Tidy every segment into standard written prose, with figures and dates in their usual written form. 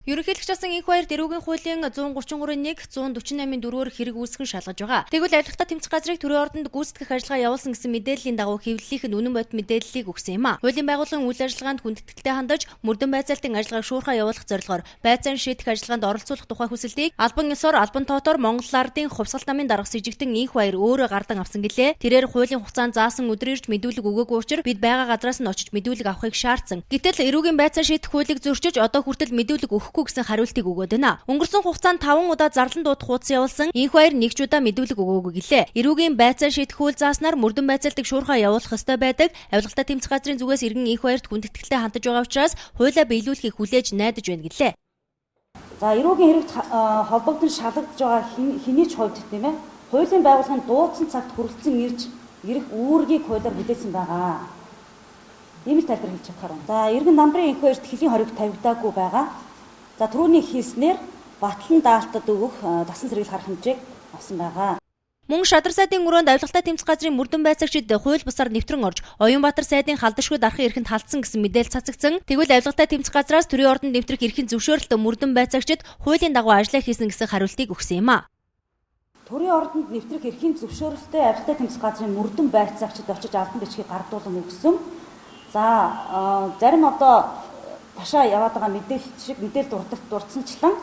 Ерөнхийлөгч асан энх баяр дэрүүгийн хуулийн 133-1 148-ын 4-өөр хэрэг үүсгэн шалгаж байгаа. Тэгвэл авилгатай тэмцэх газрыг төрийн ордонд гүйцэтгэх ажиллагаа явуулсан гэсэн мэдээллийн дагуу хэвлэлийнх нь үнэн бодит мэдээллийг өгсөн юм а. Хуулийн байгууллагын үйл ажиллагаанд хүндэтгэлтэй хандаж мөрдөн байцаалтын ажиллагааг шуурхаа явуулах зорилгоор байцаан шийдэх ажиллагаанд оролцуулах тухай хүсэлтийг албан ёсоор албан тоотоор Монгол ардын хувьсгалт намын дарга сэжигтэн энх баяр өөрөө гардан авсан гэлээ. Тэрээр хуулийн хугацаанд заасан өдөр ирж мэдүүлэг өгөөгүй учраас бид байгаа газраас нь очиж мэдүүлэг авахыг шаардсан. Гэтэл эрүүгийн байцаан шийдэх хуулийг зөрчиж одоо хүртэл мэдүүлэг өгөхгүй гэсэн хариултыг өгөөд байна. Өнгөрсөн хугацаанд 5 удаа зарлан дуудах хуудас явуулсан энх баяр нэг ч удаа мэдүүлэг өгөөгүй гэлээ. Эрүүгийн байцаан шийдэх хууль зааснаар мөрдөн байцаалтыг шуурхаа явуулах ёстой байдаг. Авилгатай тэмцэх газрын зүгээс иргэн энх баярт хүндэтгэлтэй хандаж байгаа учраас хуулиа биелүүлэхийг хүлээж найдаж байна гэлээ. За эрүүгийн хэрэгт холбогдсон шалгагдж байгаа хэний ч хувьд тийм ээ. Хуулийн байгууллагын дуудсан цагт хүрэлцэн ирэх үүргийг хуулиар хүлээсэн байгаа. Ийм л тайлбар хийж чадхаар байна. За иргэн намрын энх баярт хэлийн хориг тавигдаагүй байгаа. За түрүүний хийснээр батлан даалтад өгөх дасан сэргийл харах хэмжээг авсан байгаа. Мөн Шадар сайдын өрөөнд авилгатай тэмцэх газрын мөрдөн байцаагчид хууль бусаар нэвтрэн орж Оюнбаатар сайдын халдашгүй дарахын эрхэнд халдсан гэсэн мэдээлэл цацагдсан. Тэгвэл авилгатай тэмцэх газраас төрийн ордонд нэвтрэх эрхийн зөвшөөрөлт мөрдөн байцаагчид хуулийн дагуу ажиллаа хийсэн гэсэн хариултыг өгсөн юм а. Төрийн ордонд нэвтрэх эрхийн зөвшөөрөлтөй авилгатай тэмцэх газрын мөрдөн байцаагчид очиж албан бичгийг гардуулан өгсөн. За зарим одоо ташаа яваад байгаа мэдээлэл дурдсанчлан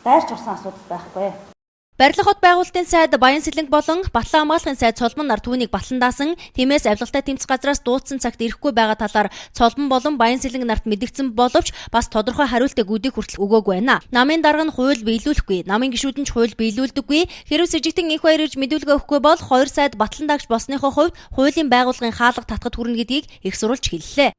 дайрч орсон асуудал байхгүй. Барилга хот байгуулалтын сайд Баян Сэлэнг болон Батлан хамгаалахын сайд Цолмон нар түүнийг батлан даасан. Тиймээс авилгатай тэмцэх газраас дуудсан цагт ирэхгүй байгаа талаар Цолмон болон Баян Сэлэнг нарт мэдгдсэн боловч бас тодорхой хариултыг өдийг хүртэл өгөөгүй байна. Намын дарга нь хууль биелүүлэхгүй, намын гишүүд нь ч хууль биелүүлдэггүй. Хэрэв сэжигтэн энх баяр ирж мэдүүлгээ өгөхгүй бол хоёр сайд батлан даагч болсныхоо хувьд хуулийн байгууллагын хаалга татахад хүрнэ гэдгийг их сурвалж хэллээ.